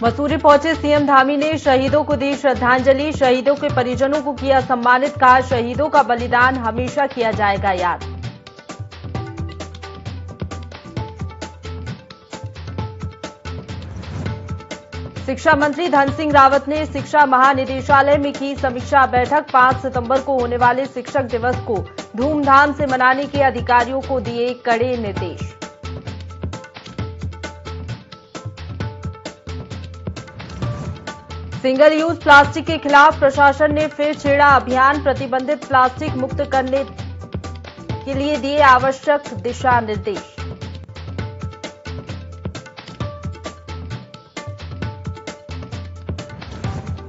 मसूरी पहुंचे सीएम धामी ने शहीदों को दी श्रद्धांजलि। शहीदों के परिजनों को किया सम्मानित। कहा, शहीदों का बलिदान हमेशा किया जाएगा याद। शिक्षा मंत्री धन सिंह रावत ने शिक्षा महानिदेशालय में की समीक्षा बैठक। 5 सितंबर को होने वाले शिक्षक दिवस को धूमधाम से मनाने के अधिकारियों को दिए कड़े निर्देश। सिंगल यूज प्लास्टिक के खिलाफ प्रशासन ने फिर छेड़ा अभियान। प्रतिबंधित प्लास्टिक मुक्त करने के लिए दिए आवश्यक दिशा निर्देश।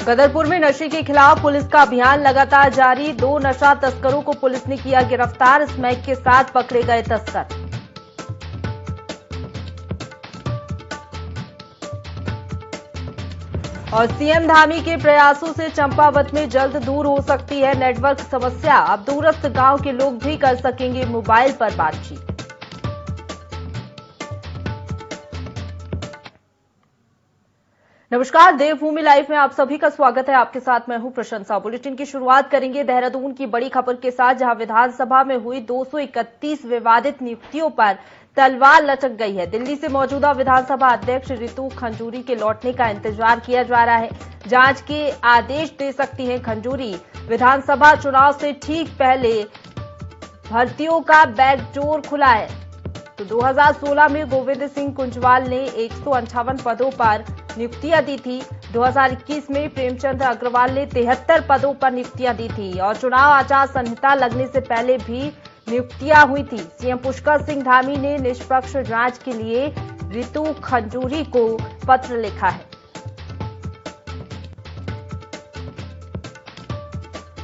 गदरपुर में नशे के खिलाफ पुलिस का अभियान लगातार जारी। 2 नशा तस्करों को पुलिस ने किया गिरफ्तार। स्मैक के साथ पकड़े गए तस्कर। और सीएम धामी के प्रयासों से चंपावत में जल्द दूर हो सकती है नेटवर्क समस्या। अब दूरस्थ गांव के लोग भी कर सकेंगे मोबाइल पर बातचीत। नमस्कार, देवभूमि लाइव में आप सभी का स्वागत है। आपके साथ मैं हूं प्रशंसा। बुलेटिन की शुरुआत करेंगे देहरादून की बड़ी खबर के साथ, जहां विधानसभा में हुई 231 विवादित नियुक्तियों पर तलवार लटक गई है। दिल्ली से मौजूदा विधानसभा अध्यक्ष रितु खंजूरी के लौटने का इंतजार किया जा रहा है। जांच के आदेश दे सकती हैं खंजूरी। विधानसभा चुनाव से ठीक पहले भर्तियों का बैकडोर खुला है। तो 2016 में गोविंद सिंह कुंजवाल ने 158 पदों पर नियुक्तियां दी थी। 2021 में प्रेमचंद अग्रवाल ने 73 पदों पर नियुक्तियां दी थी और चुनाव आचार संहिता लगने से पहले भी नियुक्तियां हुई थी। सीएम पुष्कर सिंह धामी ने निष्पक्ष जांच के लिए रितु खंजूरी को पत्र लिखा है।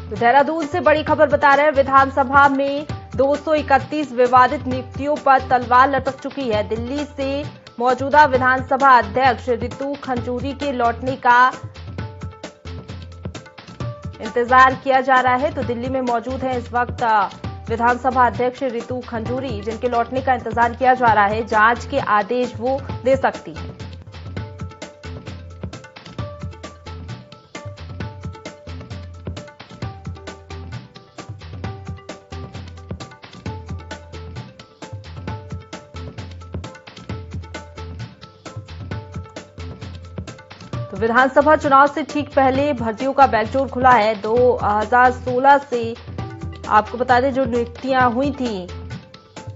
तो देहरादून से बड़ी खबर बता रहे हैं, विधानसभा में 231 विवादित नियुक्तियों पर तलवार लटक चुकी है। दिल्ली से मौजूदा विधानसभा अध्यक्ष रितु खंजूरी के लौटने का इंतजार किया जा रहा है। तो दिल्ली में मौजूद है इस वक्त विधानसभा अध्यक्ष रितु खंजूरी, जिनके लौटने का इंतजार किया जा रहा है। जांच के आदेश वो दे सकती है। तो विधानसभा चुनाव से ठीक पहले भर्तियों का बैकडोर खुला है। 2016 से आपको बता दें, जो नियुक्तियां हुई थी,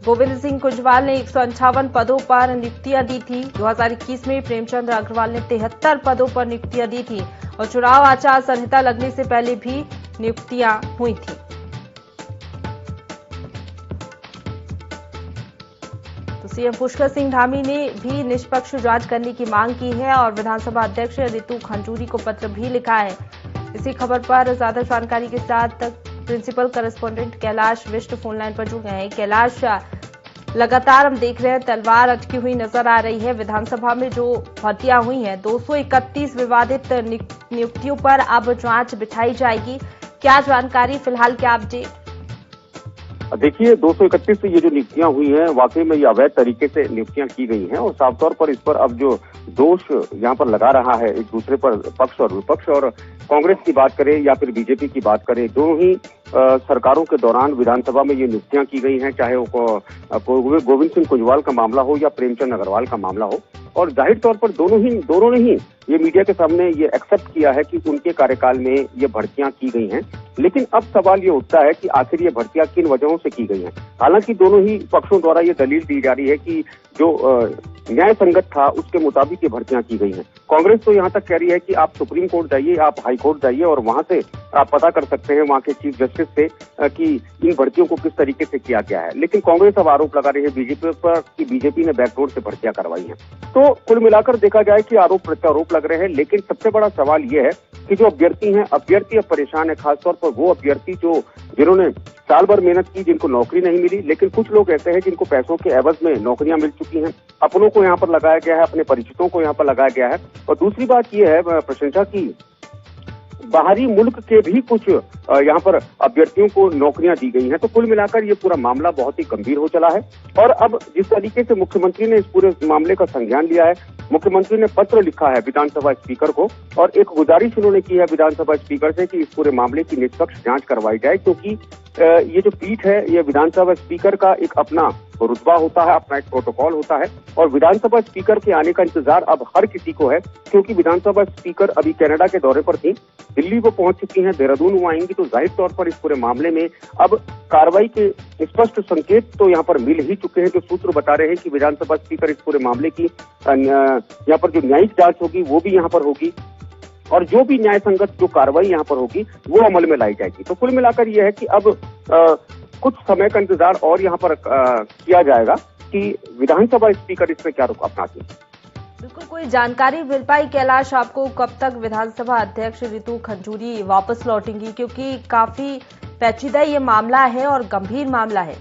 गोविंद सिंह कुंजवाल ने 158 पदों पर नियुक्तियां दी थी। 2021 में प्रेमचंद अग्रवाल ने 73 पदों पर नियुक्तियां दी थी और चुनाव आचार संहिता लगने से पहले भी नियुक्तियां हुई थी। सीएम पुष्कर सिंह धामी ने भी निष्पक्ष जांच करने की मांग की है और विधानसभा अध्यक्ष रितु खंजूरी को पत्र भी लिखा है। इसी खबर पर ज्यादा जानकारी के साथ principal correspondent Kailash Bisht phone line पर जुड़ गए हैं। कैलाश, लगातार हम देख रहे हैं तलवार अटकी हुई नजर आ रही है। विधानसभा में जो भर्तियां हुई हैं, 231 विवादित नियुक्तियों पर अब जांच बिठाई जाएगी। क्या जानकारी फिलहाल, क्या अपडेट? देखिए, 231 से ये जो नियुक्तियां हुई हैं, वाकई में ये अवैध तरीके से नियुक्तियां की गई हैं और साफ तौर पर इस पर अब जो दोष यहाँ पर लगा रहा है एक दूसरे पर पक्ष और विपक्ष, और कांग्रेस की बात करें या फिर बीजेपी की बात करें, दोनों ही सरकारों के दौरान विधानसभा में ये नियुक्तियां की गई हैं, चाहे वो गोविंद सिंह कुंजवाल का मामला हो या प्रेमचंद अग्रवाल का मामला हो। और जाहिर तौर पर दोनों ने ही ये मीडिया के सामने ये एक्सेप्ट किया है कि उनके कार्यकाल में ये भर्तियां की गई हैं। लेकिन अब सवाल ये उठता है कि आखिर ये भर्तियां किन वजहों से की गई हैं। हालांकि दोनों ही पक्षों द्वारा ये दलील दी जा रही है कि जो न्याय संगत था उसके मुताबिक ये भर्तियां की गई हैं। कांग्रेस तो यहाँ तक कह रही है कि आप सुप्रीम कोर्ट जाइए, आप हाई कोर्ट जाइए और वहां से आप पता कर सकते हैं वहां के चीफ जस्टिस से कि इन भर्तियों को किस तरीके से किया गया है। लेकिन कांग्रेस अब आरोप लगा रही है बीजेपी पर कि बीजेपी ने बैकडोर से भर्तियां करवाई हैं। तो कुल मिलाकर देखा जाए कि आरोप प्रत्यारोप लग रहे हैं, लेकिन सबसे बड़ा सवाल ये है कि जो अभ्यर्थी हैं, अभ्यर्थी अब परेशान है। खासतौर पर वो अभ्यर्थी जिन्होंने साल भर मेहनत की, जिनको नौकरी नहीं मिली। लेकिन कुछ लोग ऐसे हैं जिनको पैसों के एवज में नौकरियां मिल चुकी हैं, अपनों को यहाँ पर लगाया गया है, अपने परिचितों को यहाँ पर लगाया गया है। और दूसरी बात यह है प्रशंसा की बाहरी मुल्क के भी कुछ यहाँ पर अभ्यर्थियों को नौकरियां दी गई हैं। तो कुल मिलाकर ये पूरा मामला बहुत ही गंभीर हो चला है और अब जिस तरीके से मुख्यमंत्री ने इस पूरे मामले का संज्ञान लिया है, मुख्यमंत्री ने पत्र लिखा है विधानसभा स्पीकर को और एक गुजारिश उन्होंने की है विधानसभा स्पीकर से कि इस पूरे मामले की निष्पक्ष जांच करवाई जाए, क्योंकि ये जो पीठ है ये विधानसभा स्पीकर का एक अपना रुतबा होता है, अपना एक प्रोटोकॉल होता है और विधानसभा स्पीकर के आने का इंतजार अब हर किसी को है, क्योंकि विधानसभा स्पीकर अभी कनाडा के दौरे पर थी, दिल्ली वो पहुंच चुकी हैं, देहरादून वो आएंगी। तो जाहिर तौर पर इस पूरे मामले में अब कार्रवाई के स्पष्ट संकेत तो यहाँ पर मिल ही चुके हैं। जो सूत्र बता रहे हैं कि विधानसभा स्पीकर इस पूरे मामले की यहाँ पर जो न्यायिक जांच होगी वो भी यहाँ पर होगी और जो भी न्याय संगत जो कार्रवाई यहाँ पर होगी वो अमल में लाई जाएगी। तो कुल मिलाकर यह है कि अब कुछ समय का इंतजार और यहाँ पर किया जाएगा कि विधानसभा स्पीकर इसमें क्या रुख अपनाती है। बिल्कुल, कोई जानकारी मिल पाई कैलाश आपको कब तक विधानसभा अध्यक्ष रितु खंजूरी वापस लौटेंगी, क्योंकि काफी पेचीदा ये मामला है और गंभीर मामला है।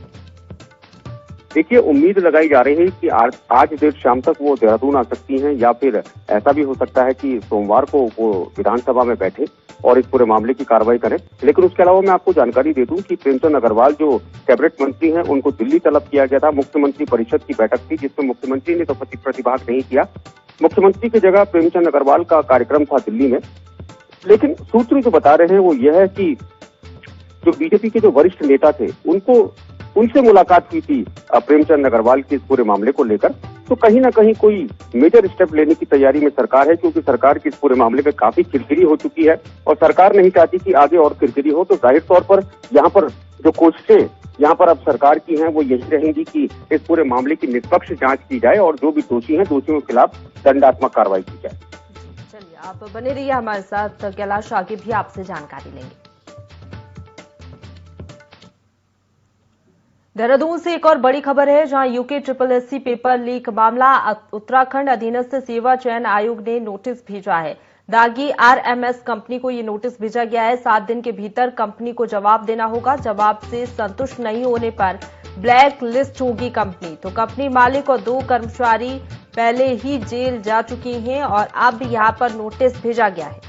देखिए, उम्मीद लगाई जा रही है कि आज देर शाम तक वो देहरादून आ सकती हैं या फिर ऐसा भी हो सकता है कि सोमवार को वो विधानसभा में बैठे और इस पूरे मामले की कार्रवाई करें। लेकिन उसके अलावा मैं आपको जानकारी दे दूं कि प्रेमचंद अग्रवाल जो कैबिनेट मंत्री हैं उनको दिल्ली तलब किया गया था। मुख्यमंत्री परिषद की बैठक थी जिसमें मुख्यमंत्री ने तो प्रतिभाग नहीं किया। मुख्यमंत्री की जगह प्रेमचंद अग्रवाल का कार्यक्रम था दिल्ली में। लेकिन सूत्र जो बता रहे हैं वो यह है कि जो बीजेपी के जो वरिष्ठ नेता थे उनसे मुलाकात की थी प्रेमचंद अग्रवाल के इस पूरे मामले को लेकर। तो कहीं ना कहीं कोई मेजर स्टेप लेने की तैयारी में सरकार है, क्योंकि सरकार की इस पूरे मामले में काफी किरकिरी हो चुकी है और सरकार नहीं चाहती कि आगे और किरकिरी हो। तो जाहिर तौर पर यहाँ पर जो कोशिशें यहाँ पर अब सरकार की हैं वो यही रहेंगी कि इस पूरे मामले की निष्पक्ष जांच की जाए और जो भी दोषी हैं दोषियों के खिलाफ दंडात्मक कार्रवाई की जाए। चलिए, आप बने रहिए हमारे साथ कैलाश, आगे भी आपसे जानकारी लेंगे। देहरादून से एक और बड़ी खबर है, जहां यूके SSSC पेपर लीक मामला उत्तराखंड अधीनस्थ सेवा चयन आयोग ने नोटिस भेजा है। दागी RMS कंपनी को ये नोटिस भेजा गया है। 7 दिन के भीतर कंपनी को जवाब देना होगा। जवाब से संतुष्ट नहीं होने पर ब्लैक लिस्ट होगी कंपनी। तो कंपनी मालिक और 2 कर्मचारी पहले ही जेल जा चुके हैं और अब यहां पर नोटिस भेजा गया है।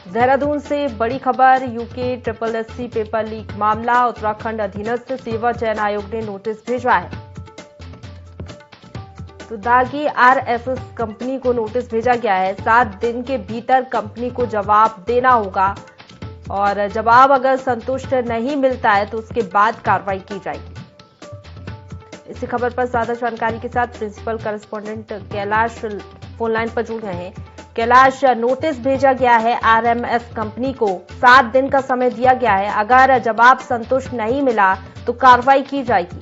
देहरादून से बड़ी खबर, यूके SSSC पेपर लीक मामला, उत्तराखंड अधीनस्थ सेवा चयन आयोग ने नोटिस भेजा है। तो दागी RSS कंपनी को नोटिस भेजा गया है। 7 दिन के भीतर कंपनी को जवाब देना होगा और जवाब अगर संतुष्ट नहीं मिलता है तो उसके बाद कार्रवाई की जाएगी। इसी खबर पर ज्यादा जानकारी के साथ प्रिंसिपल करेस्पॉन्डेंट कैलाश फोनलाइन पर जुड़ गए हैं। कैलाश, नोटिस भेजा गया है RMS कंपनी को, 7 दिन का समय दिया गया है। अगर जवाब संतुष्ट नहीं मिला तो कार्रवाई की जाएगी।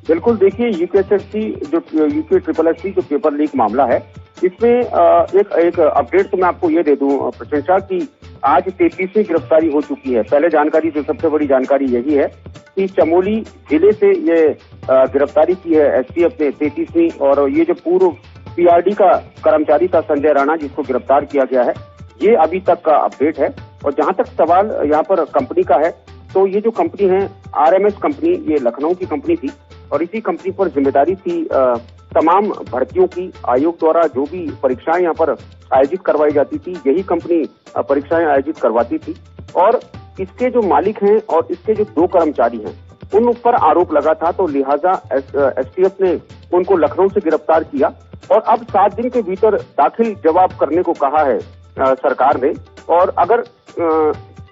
बिल्कुल, देखिए यूके SSSC जो पेपर लीक मामला है इसमें एक अपडेट तो मैं आपको ये दे दूं प्रशंसा की आज 33वीं गिरफ्तारी हो चुकी है। पहले जानकारी जो सबसे बड़ी जानकारी यही है कि चमोली जिले से ये गिरफ्तारी की है STF ने 33वीं, और ये जो पूर्व PRD का कर्मचारी था संजय राणा जिसको गिरफ्तार किया गया है, ये अभी तक का अपडेट है। और जहां तक सवाल यहाँ पर कंपनी का है तो ये जो कंपनी है RMS कंपनी, ये लखनऊ की कंपनी थी और इसी कंपनी पर जिम्मेदारी थी तमाम भर्तियों की। आयोग द्वारा जो भी परीक्षाएं यहाँ पर आयोजित करवाई जाती थी यही कंपनी परीक्षाएं आयोजित करवाती थी और इसके जो मालिक हैं और इसके जो 2 कर्मचारी हैं उन पर आरोप लगा था। तो लिहाजा STF ने उनको लखनऊ से गिरफ्तार किया और अब 7 दिन के भीतर दाखिल जवाब करने को कहा है सरकार ने। और अगर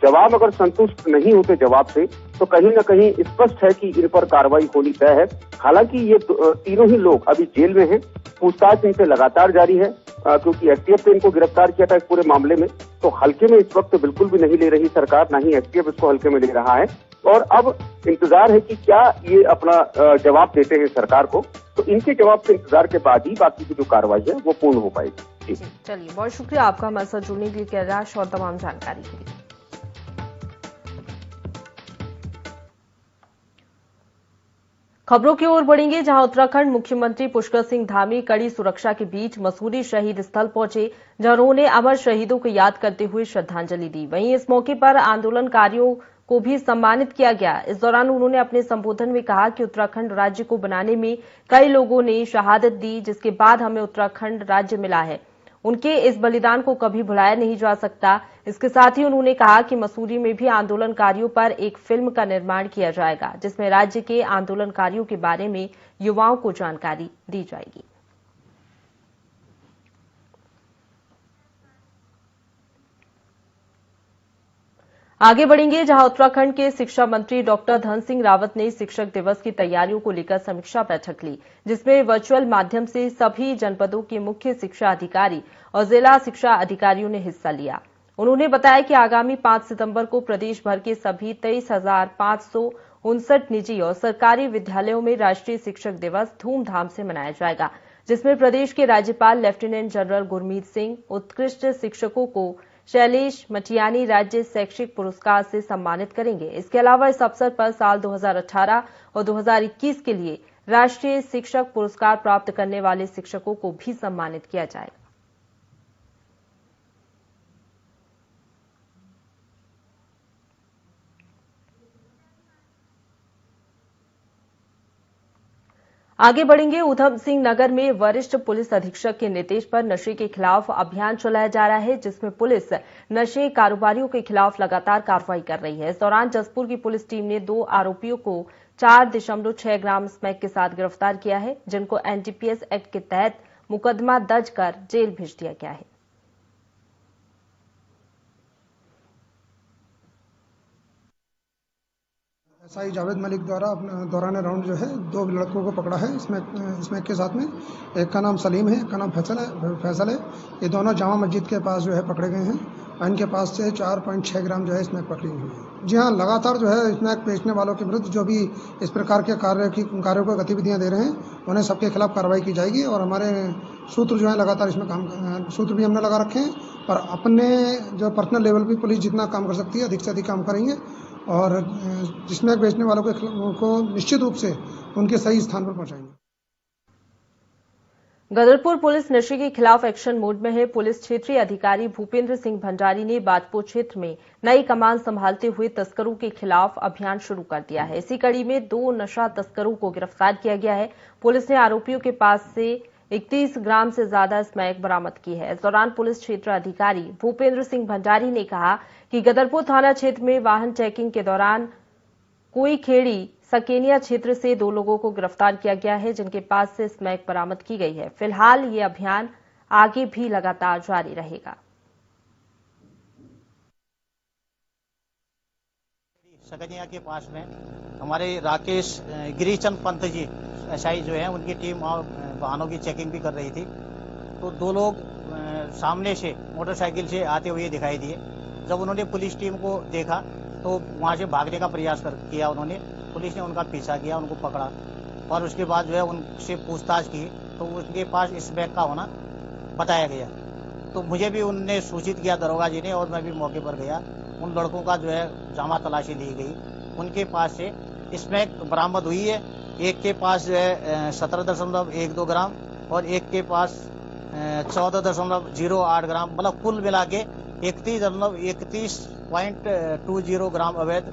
जवाब अगर संतुष्ट नहीं होते जवाब से तो कहीं ना कहीं स्पष्ट है कि इन पर कार्रवाई होनी तय है। हालांकि ये तीनों ही लोग अभी जेल में हैं, पूछताछ इनसे लगातार जारी है क्योंकि STF ने इनको गिरफ्तार किया था इस पूरे मामले में। तो हल्के में इस वक्त बिल्कुल भी नहीं ले रही सरकार, ना ही STF इसको हल्के में ले रहा है और अब इंतजार है कि क्या ये अपना जवाब देते हैं सरकार को। तो इनके जवाब के इंतजार के बाद ही बाकी की जो कार्रवाई है वो पूर्ण हो पाएगी। चलिए, बहुत शुक्रिया आपका हमारे साथ जुड़ने के लिए कैलाश और तमाम जानकारी के लिए। खबरों की ओर बढ़ेंगे, जहां उत्तराखंड मुख्यमंत्री पुष्कर सिंह धामी कड़ी सुरक्षा के बीच मसूरी शहीद स्थल पहुंचे, जहां उन्होंने अमर शहीदों को याद करते हुए श्रद्धांजलि दी। वहीं इस मौके पर आंदोलनकारियों को भी सम्मानित किया गया। इस दौरान उन्होंने अपने संबोधन में कहा कि उत्तराखंड राज्य को बनाने में कई लोगों ने शहादत दी, जिसके बाद हमें उत्तराखंड राज्य मिला है। उनके इस बलिदान को कभी भुलाया नहीं जा सकता। इसके साथ ही उन्होंने कहा कि मसूरी में भी आंदोलनकारियों पर एक फिल्म का निर्माण किया जाएगा, जिसमें राज्य के आंदोलनकारियों के बारे में युवाओं को जानकारी दी जाएगी। आगे बढ़ेंगे, जहां उत्तराखंड के शिक्षा मंत्री डॉक्टर धन सिंह रावत ने शिक्षक दिवस की तैयारियों को लेकर समीक्षा बैठक ली, जिसमें वर्चुअल माध्यम से सभी जनपदों के मुख्य शिक्षा अधिकारी और जिला शिक्षा अधिकारियों ने हिस्सा लिया। उन्होंने बताया कि आगामी 5 सितंबर को प्रदेश भर के सभी 23,559 निजी और सरकारी विद्यालयों में राष्ट्रीय शिक्षक दिवस धूमधाम से मनाया जाएगा, जिसमें प्रदेश के राज्यपाल लेफ्टिनेंट जनरल गुरमीत सिंह उत्कृष्ट शिक्षकों को शैलेश मटियानी राज्य शैक्षिक पुरस्कार से सम्मानित करेंगे। इसके अलावा इस अवसर पर साल 2018 और 2021 के लिए राष्ट्रीय शिक्षक पुरस्कार प्राप्त करने वाले शिक्षकों को भी सम्मानित किया जाएगा। आगे बढ़ेंगे, ऊधम सिंह नगर में वरिष्ठ पुलिस अधीक्षक के निर्देश पर नशे के खिलाफ अभियान चलाया जा रहा है, जिसमें पुलिस नशे कारोबारियों के खिलाफ लगातार कार्रवाई कर रही है। इस दौरान जसपुर की पुलिस टीम ने 2 आरोपियों को 4.6 ग्राम स्मैक के साथ गिरफ्तार किया है, जिनको एनडीपीएस एक्ट के तहत मुकदमा दर्ज कर जेल भेज दिया गया है। एसआई जावेद मलिक द्वारा अपना दौरान राउंड जो है 2 लड़कों को पकड़ा है इसमें के साथ में। एक का नाम सलीम है, एक का नाम फैसल है। ये दोनों जामा मस्जिद के पास जो है पकड़े गए हैं। इनके पास से 4.6 ग्राम जो है स्मैक पकड़ी हुई है। जी हाँ, लगातार जो है स्मैक बेचने वालों के विरुद्ध जो भी इस प्रकार के कार्यों को गतिविधियां दे रहे हैं, उन्हें सबके खिलाफ कार्रवाई की जाएगी। और हमारे सूत्र जो है लगातार इसमें सूत्र भी हमने लगा रखे हैं, पर अपने जो पर्सनल लेवल पर पुलिस जितना काम कर सकती है अधिक से अधिक काम करेंगे और स्मैक बेचने वालों को निश्चित रूप से उनके सही स्थान पर पहुंचाएंगे। गदरपुर पुलिस नशे के खिलाफ एक्शन मोड में है। पुलिस क्षेत्रीय अधिकारी भूपेंद्र सिंह भंडारी ने बाजपुर क्षेत्र में नई कमान संभालते हुए तस्करों के खिलाफ अभियान शुरू कर दिया है। इसी कड़ी में 2 नशा तस्करों को गिरफ्तार किया गया है। पुलिस ने आरोपियों के पास से 31 ग्राम से ज्यादा स्मैक बरामद की है। इस दौरान पुलिस क्षेत्र अधिकारी भूपेंद्र सिंह भंडारी ने कहा कि गदरपुर थाना क्षेत्र में वाहन चेकिंग के दौरान कोई खेड़ी सकेनिया क्षेत्र से 2 लोगों को गिरफ्तार किया गया है, जिनके पास से स्मैक बरामद की गई है। फिलहाल ये अभियान आगे भी लगातार जारी रहेगा। सकनिया के पास में हमारे राकेश गिरीचंद पंत जी एसआई जो है, उनकी टीम वाहनों की चेकिंग भी कर रही थी। तो 2 लोग सामने से मोटरसाइकिल से आते हुए दिखाई दिए। जब उन्होंने पुलिस टीम को देखा तो वहां से भागने का प्रयास किया उन्होंने। पुलिस ने उनका पीछा किया, उनको पकड़ा और उसके बाद जो है उनसे पूछताछ की तो उनके पास स्मैक का होना बताया गया। तो मुझे भी उनने सूचित किया दरोगा जी ने, और मैं भी मौके पर गया। उन लड़कों का जो है जामा तलाशी ली गई। उनके पास से स्मैक बरामद हुई है। एक के पास जो है 17.12 ग्राम और एक के पास 14.08 ग्राम, मतलब कुल मिला के 31.20 ग्राम अवैध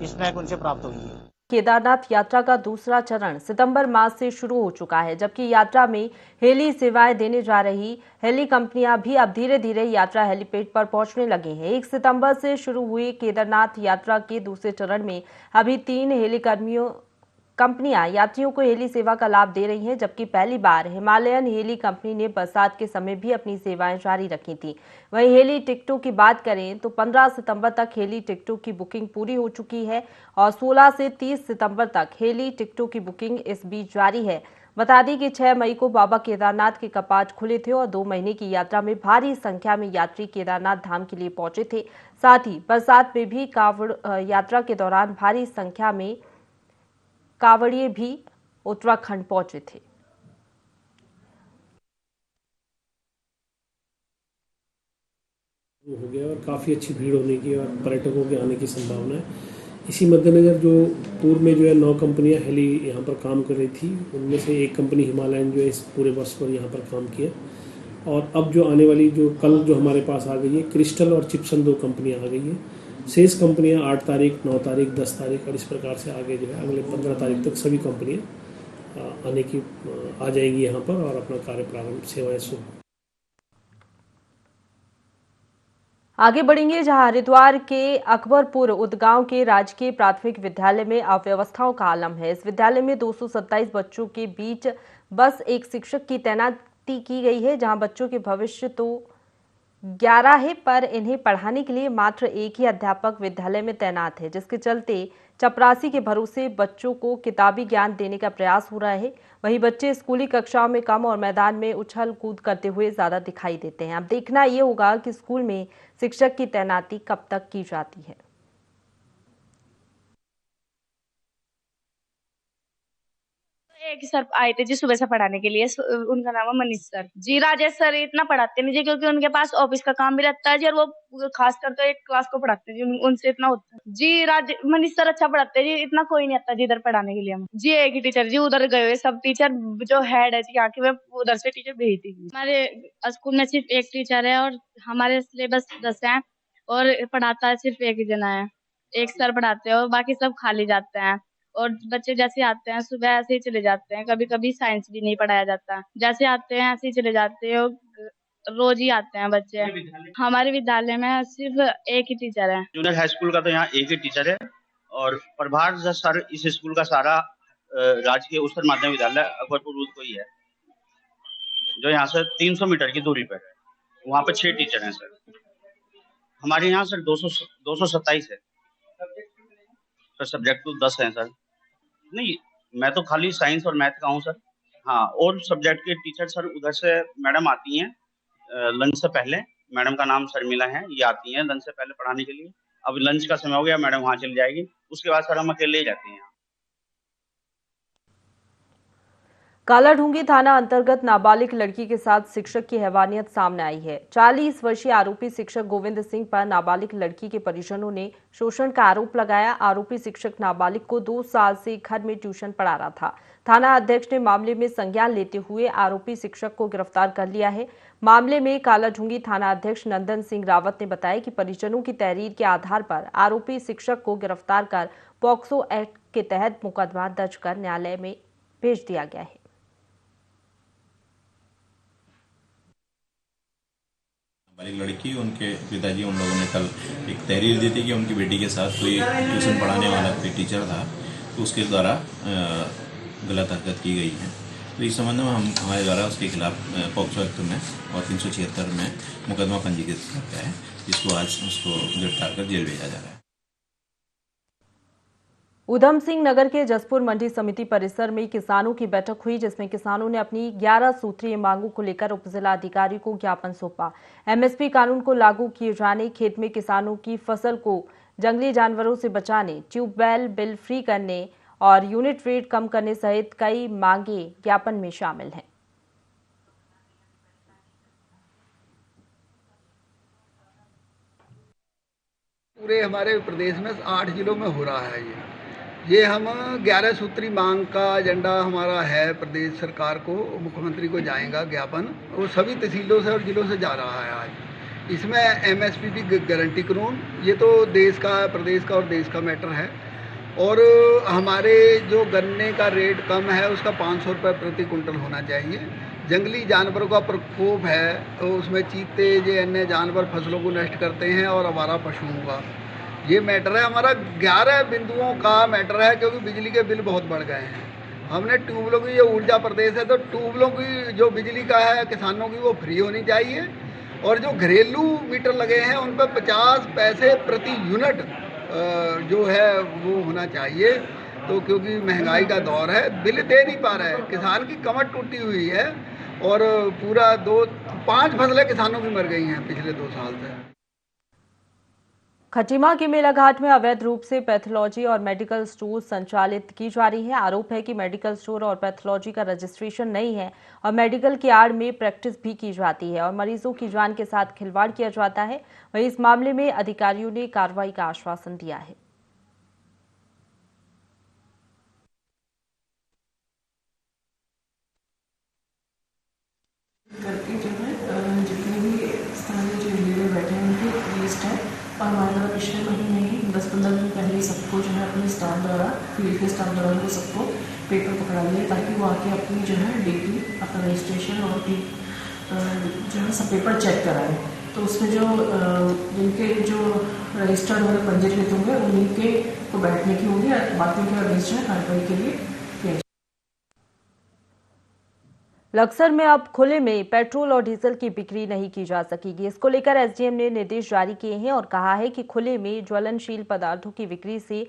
स्मैक उनसे प्राप्त हुई है। केदारनाथ यात्रा का दूसरा चरण सितंबर मास से शुरू हो चुका है, जबकि यात्रा में हेली सेवाएं देने जा रही हेली कंपनियां भी अब धीरे धीरे यात्रा हेलीपैड पर पहुंचने लगी हैं। 1 सितंबर से शुरू हुई केदारनाथ यात्रा के दूसरे चरण में अभी 3 हेली कंपनियां यात्रियों को हेली सेवा का लाभ दे रही हैं, जबकि पहली बार हिमालयन हेली कंपनी ने बरसात के समय भी अपनी सेवाएं जारी रखी थी। वहीं हेली टिकटों की बात करें तो 15 सितंबर तक हेली टिकटों की बुकिंग पूरी हो चुकी है और 16 से 30 सितंबर तक हेली टिकटों की बुकिंग इस बीच जारी है। बता दें कि 6 मई को बाबा केदारनाथ के कपाट खुले थे और 2 महीने की यात्रा में भारी संख्या में यात्री केदारनाथ धाम के लिए पहुंचे थे। साथ ही बरसात में भी कांवड़ यात्रा के दौरान भारी संख्या में कांवड़िए भी उत्तराखंड पहुंचे थे। हो गया और काफ़ी अच्छी भीड़ होने की और पर्यटकों के आने की संभावना है। इसी मद्देनजर जो पूर्व में जो है 9 कंपनियां हेली यहाँ पर काम कर रही थी, उनमें से एक कंपनी हिमालयन जो है इस पूरे वर्ष पर यहाँ पर काम किया। और अब जो आने वाली जो कल जो हमारे पास आ गई है क्रिस्टल और चिप्सन 2 कंपनियां आ गई है। शेष कंपनियां 8 तारीख, 9 तारीख, 10 तारीख और इस प्रकार से आगे जो है अगले 15 तारीख तक सभी कंपनियां आने की आ जाएंगी यहाँ पर और अपना कार्य प्रारंभ सेवाएं शुरू। आगे बढ़ेंगे जहां हरिद्वार के अकबरपुर उदगांव के राजकीय प्राथमिक विद्यालय में अव्यवस्थाओं का आलम है। इस विद्यालय में 227 बच्चों के बीच बस एक शिक्षक की तैनाती की गई है, जहां बच्चों के भविष्य तो 11 है, पर इन्हें पढ़ाने के लिए मात्र एक ही अध्यापक विद्यालय में तैनात है, जिसके चलते चपरासी के भरोसे बच्चों को किताबी ज्ञान देने का प्रयास हो रहा है। वहीं बच्चे स्कूली कक्षाओं में कम और मैदान में उछल कूद करते हुए ज्यादा दिखाई देते हैं। अब देखना ये होगा कि स्कूल में शिक्षक की तैनाती कब तक की जाती है। एक सर आए थे जी सुबह से पढ़ाने के लिए, उनका नाम है मनीष सर जी। राजेश सर इतना पढ़ाते नहीं जी, क्योंकि उनके पास ऑफिस का काम भी रहता है जी, और वो खासकर तो एक क्लास को पढ़ाते हैं जी, उनसे इतना होता है जी। मनीष सर अच्छा पढ़ाते हैं जी, इतना कोई नहीं आता जी इधर पढ़ाने के लिए। हम जी एक ही टीचर जी उधर गए हुए, सब टीचर जो हेड है जी आके वे उधर से टीचर भेजती है। हमारे स्कूल में सिर्फ एक टीचर है और हमारे सिलेबस 10 है और पढ़ाता है सिर्फ एक ही जना है, एक सर पढ़ाते हैं और बाकी सब खाली जाते हैं। और बच्चे जैसे आते हैं सुबह ऐसे ही चले जाते हैं, कभी कभी साइंस भी नहीं पढ़ाया जाता, जैसे आते हैं ऐसे ही चले जाते हैं, रोज ही आते हैं बच्चे। हमारे विद्यालय में सिर्फ एक ही टीचर है। जूनियर हाई स्कूल का तो यहाँ एक ही टीचर है और प्रभार सर इस स्कूल का सारा राजकीय उच्चतर माध्यमिक विद्यालय अकबरपुर रोड को ही है, जो यहाँ से 300 मीटर की दूरी पर है। वहाँ पर 6 टीचर हैं सर। हमारे यहाँ सर 227 है सर, सब्जेक्ट तो 10 हैं सर। नहीं, मैं तो खाली साइंस और मैथ का हूँ सर। हाँ, और सब्जेक्ट के टीचर सर उधर से मैडम आती हैं लंच से पहले। मैडम का नाम शर्मिला है, ये आती हैं लंच से पहले पढ़ाने के लिए। अब लंच का समय हो गया, मैडम वहाँ चली जाएगी, उसके बाद सर हम अकेले ही जाते हैं। कालाढूंगी थाना अंतर्गत नाबालिग लड़की के साथ शिक्षक की हैवानियत सामने आई है। 40 वर्षीय आरोपी शिक्षक गोविंद सिंह पर नाबालिग लड़की के परिजनों ने शोषण का आरोप लगाया। आरोपी शिक्षक नाबालिग को 2 साल से घर में ट्यूशन पढ़ा रहा था। थाना अध्यक्ष ने मामले में संज्ञान लेते हुए आरोपी शिक्षक को गिरफ्तार कर लिया है। मामले में कालाढूंगी थाना अध्यक्ष नंदन सिंह रावत ने बताया कि परिजनों की तहरीर के आधार पर आरोपी शिक्षक को गिरफ्तार कर पॉक्सो एक्ट के तहत मुकदमा दर्ज कर न्यायालय में भेज दिया गया है। नाबालिग लड़की, उनके पिताजी उन लोगों ने कल एक तहरीर दी थी कि उनकी बेटी के साथ कोई ट्यूशन पढ़ाने वाला कोई टीचर था, तो उसके द्वारा गलत हरकत की गई है। तो इस संबंध में हमारे द्वारा उसके खिलाफ पॉक्सो एक्ट में और 376 में मुकदमा पंजीकृत किया गया है, जिसको आज उसको गिरफ्तार कर जेल भेजा जा रहा है। उधम सिंह नगर के जसपुर मंडी समिति परिसर में किसानों की बैठक हुई, जिसमें किसानों ने अपनी 11 सूत्रीय मांगों को लेकर उपजिला अधिकारी को ज्ञापन सौंपा। एमएसपी कानून को लागू किए जाने, खेत में किसानों की फसल को जंगली जानवरों से बचाने, ट्यूबवेल बिल फ्री करने और यूनिट रेट कम करने सहित कई मांगे ज्ञापन में शामिल हैं। पूरे हमारे प्रदेश में 8 जिलों में हो रहा है ये हम 11 सूत्री मांग का एजेंडा हमारा है। प्रदेश सरकार को, मुख्यमंत्री को जाएगा ज्ञापन, वो सभी तहसीलों से और जिलों से जा रहा है आज। इसमें एमएसपी की गारंटी कानून, ये तो देश का, प्रदेश का और देश का मैटर है। और हमारे जो गन्ने का रेट कम है उसका 500 रुपये प्रति कुंटल होना चाहिए। जंगली जानवरों का प्रकोप है, तो उसमें चीते ये अन्य जानवर फसलों को नष्ट करते हैं और आवारा पशुओं का ये मैटर है। हमारा 11 बिंदुओं का मैटर है, क्योंकि बिजली के बिल बहुत बढ़ गए हैं। हमने ट्यूबवेलों की, ये ऊर्जा प्रदेश है, तो ट्यूबवेलों की जो बिजली का है किसानों की वो फ्री होनी चाहिए। और जो घरेलू मीटर लगे हैं उन पर 50 पैसे प्रति यूनिट जो है वो होना चाहिए। तो क्योंकि महंगाई का दौर है, बिल दे नहीं पा रहे, किसान की कमर टूटी हुई है और पूरा 5 फसलें किसानों की मर गई हैं पिछले 2 साल से। खटीमा के मेला घाट में अवैध रूप से पैथोलॉजी और मेडिकल स्टोर संचालित की जा रही है। आरोप है कि मेडिकल स्टोर और पैथोलॉजी का रजिस्ट्रेशन नहीं है और मेडिकल की आड़ में प्रैक्टिस भी की जाती है और मरीजों की जान के साथ खिलवाड़ किया जाता है। वहीं इस मामले में अधिकारियों ने कार्रवाई का आश्वासन दिया है। जितने भी स्थानीय जो लीडर बैठे हैं उनकी लिस्ट है और हमारे द्वारा पिछले महीने द्वारा, फील्ड के स्टाफ द्वारा वो सबको पेपर पकड़ा दिया ताकि वो आके अपनी जो है डेली अपना रजिस्ट्रेशन और जो है सब पेपर चेक कराएं। तो उसमें जो जिनके जो रजिस्टर्ड होंगे, पंजीकृत होंगे, उन्हीं के को बैठने की होगी, बाकी के अगेंस्ट जो है कार्रवाई के लिए किया। लक्सर में अब खुले में पेट्रोल और डीजल की बिक्री नहीं की जा सकेगी। इसको लेकर एसडीएम ने निर्देश जारी किए हैं और कहा है कि खुले में ज्वलनशील पदार्थों की बिक्री से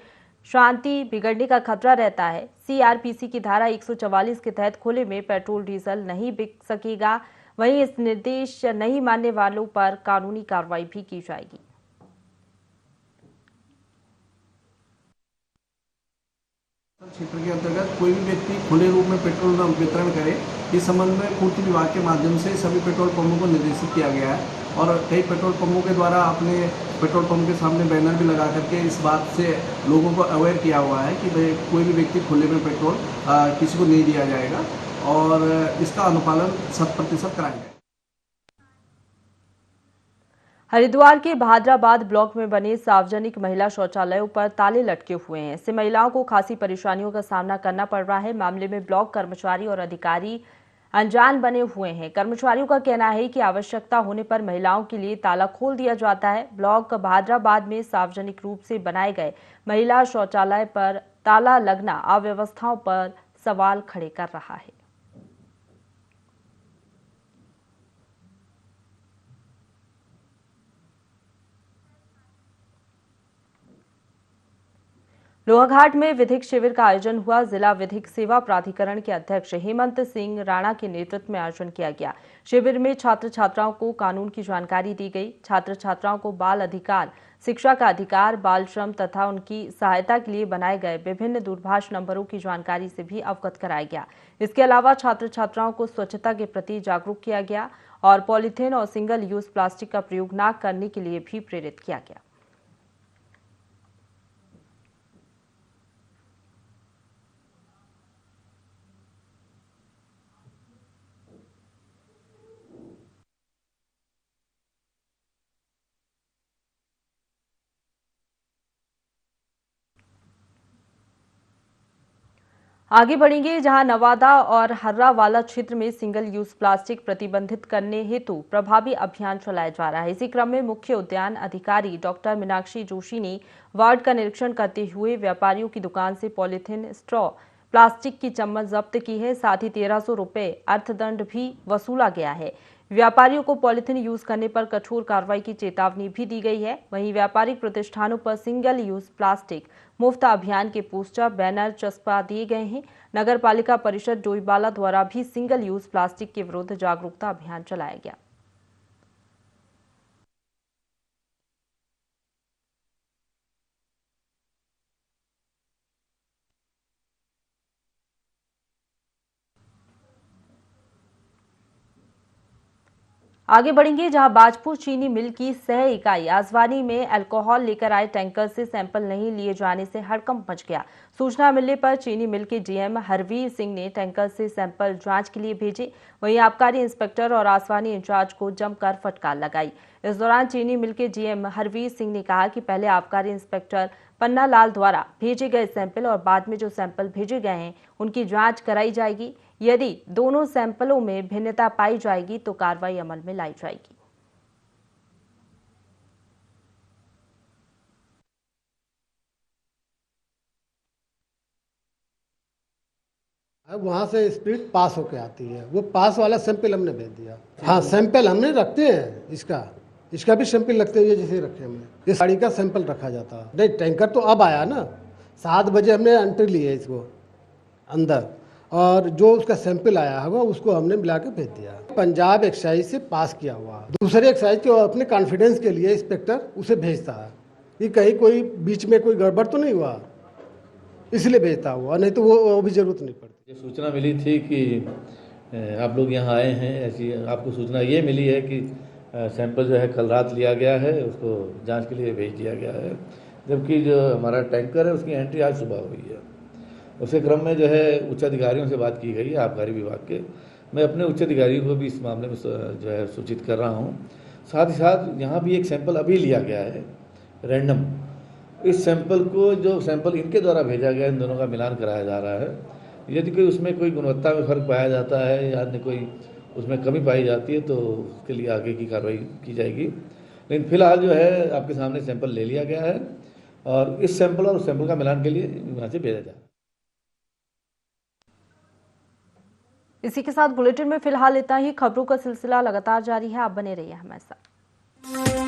शांति बिगड़ने का खतरा रहता है। सीआरपीसी की धारा 144 के तहत खुले में पेट्रोल डीजल नहीं बिक सकेगा। वहीं इस निर्देश नहीं मानने वालों पर कानूनी कार्रवाई भी की जाएगी। क्षेत्र के अंतर्गत कोई भी व्यक्ति खुले रूप में पेट्रोल वितरण करे, इस संबंध में पूर्ति विभाग के माध्यम से सभी पेट्रोल पंपों को निर्देशित किया गया है और कई पेट्रोल पंपों के द्वारा अपने पेट्रोल पंप के सामने बैनर भी लगा करके इस बात से लोगों को अवेयर किया हुआ है कि भाई कोई भी व्यक्ति खुले में पेट्रोल किसी को नहीं दिया जाएगा और इसका अनुपालन 100% कराएंगे। हरिद्वार के भादराबाद ब्लॉक में बने सार्वजनिक महिला शौचालयों पर ताले लटके हुए हैं। इससे महिलाओं को खासी परेशानियों का सामना करना पड़ रहा है। मामले में ब्लॉक कर्मचारी और अधिकारी अनजान बने हुए हैं। कर्मचारियों का कहना है कि आवश्यकता होने पर महिलाओं के लिए ताला खोल दिया जाता है। ब्लॉक भादराबाद में सार्वजनिक रूप से बनाए गए महिला शौचालय पर ताला लगना अव्यवस्थाओं पर सवाल खड़े कर रहा है। लोहाघाट में विधिक शिविर का आयोजन हुआ। जिला विधिक सेवा प्राधिकरण के अध्यक्ष हेमंत सिंह राणा के नेतृत्व में आयोजन किया गया। शिविर में छात्र छात्राओं को कानून की जानकारी दी गई। छात्र छात्राओं को बाल अधिकार, शिक्षा का अधिकार, बाल श्रम तथा उनकी सहायता के लिए बनाए गए विभिन्न दूरभाष नंबरों की जानकारी से भी अवगत कराया गया। इसके अलावा छात्र छात्राओं को स्वच्छता के प्रति जागरूक किया गया और पॉलीथीन और सिंगल यूज प्लास्टिक का प्रयोग न करने के लिए भी प्रेरित किया गया। आगे बढ़ेंगे, जहां नवादा और हर्रावाला क्षेत्र में सिंगल यूज प्लास्टिक प्रतिबंधित करने हेतु प्रभावी अभियान चलाया जा रहा है। इसी क्रम में मुख्य उद्यान अधिकारी डॉक्टर मीनाक्षी जोशी ने वार्ड का निरीक्षण करते हुए व्यापारियों की दुकान से पॉलीथीन, स्ट्रॉ, प्लास्टिक की चम्मच जब्त की है। साथ ही 1300 रुपए अर्थदंड भी वसूला गया है। व्यापारियों को पॉलीथीन यूज करने पर कठोर कार्रवाई की चेतावनी भी दी गई है। वहीं व्यापारिक प्रतिष्ठानों पर सिंगल यूज प्लास्टिक मुफ्त अभियान के पोस्टर, बैनर चस्पा दिए गए हैं। नगर पालिका परिषद डोईवाला द्वारा भी सिंगल यूज प्लास्टिक के विरुद्ध जागरूकता अभियान चलाया गया। आगे बढ़ेंगे, जहां बाजपुर चीनी मिल की सह इकाई आजवानी में अल्कोहल लेकर आए टैंकर से सैंपल नहीं लिए जाने से हड़कंप मच गया। सूचना मिलने पर चीनी मिल के डीएम हरवीर सिंह ने टैंकर से सैंपल जांच के लिए भेजे। वहीं आबकारी इंस्पेक्टर और आसवानी इंचार्ज को जमकर फटकार लगाई। इस दौरान चीनी मिल के डीएम हरवीर सिंह ने कहा कि पहले आबकारी इंस्पेक्टर पन्ना लाल द्वारा भेजे गए सैंपल और बाद में जो सैंपल भेजे गए हैं उनकी जांच कराई जाएगी। यदि दोनों सैंपलों में भिन्नता पाई जाएगी तो कार्रवाई अमल में लाई जाएगी। वहाँ से स्पिरिट पास होके आती है, वो पास वाला सैंपल हमने भेज दिया। हाँ, सैंपल हमने रखते हैं, इसका भी सैंपल लगते हुए जैसे रखे हमने। इस गाड़ी का सैंपल रखा जाता है। नहीं, टैंकर तो अब आया ना, 7 बजे हमने एंट्री ली है इसको अंदर, और जो उसका सैंपल आया होगा उसको हमने मिला के भेज दिया। पंजाब एक्साइज से पास किया हुआ, दूसरे एक्साइज के अपने कॉन्फिडेंस के लिए इंस्पेक्टर उसे भेजता है कि कहीं कोई बीच में कोई गड़बड़ तो नहीं हुआ, इसलिए भेजता हुआ, नहीं तो वो भी जरूरत नहीं पड़ती। सूचना मिली थी कि आप लोग यहाँ आए हैं, ऐसी आपको सूचना ये मिली है कि सैंपल जो है कल रात लिया गया है, उसको जांच के लिए भेज दिया गया है, जबकि जो हमारा टैंकर है उसकी एंट्री आज सुबह हुई है। उसके क्रम में जो है उच्च अधिकारियों से बात की गई है, आबकारी विभाग के। मैं अपने उच्च अधिकारियों को भी इस मामले में जो है सूचित कर रहा हूँ। साथ ही साथ यहाँ भी एक सैंपल अभी लिया गया है रैंडम, इस सैंपल को, जो सैंपल इनके द्वारा भेजा गया, इन दोनों का मिलान कराया जा रहा है। यदि कोई उसमें कोई गुणवत्ता में फर्क पाया जाता है या अन्य कोई उसमें कमी पाई जाती है तो उसके लिए आगे की कार्रवाई की जाएगी। लेकिन फिलहाल जो है आपके सामने सैंपल ले लिया गया है और इस सैंपल और उस सैंपल का मिलान के लिए यहाँ से भेजा जाए। इसी के साथ बुलेटिन में फिलहाल इतना ही। खबरों का सिलसिला लगातार जारी है, आप बने रहिए हमारे साथ।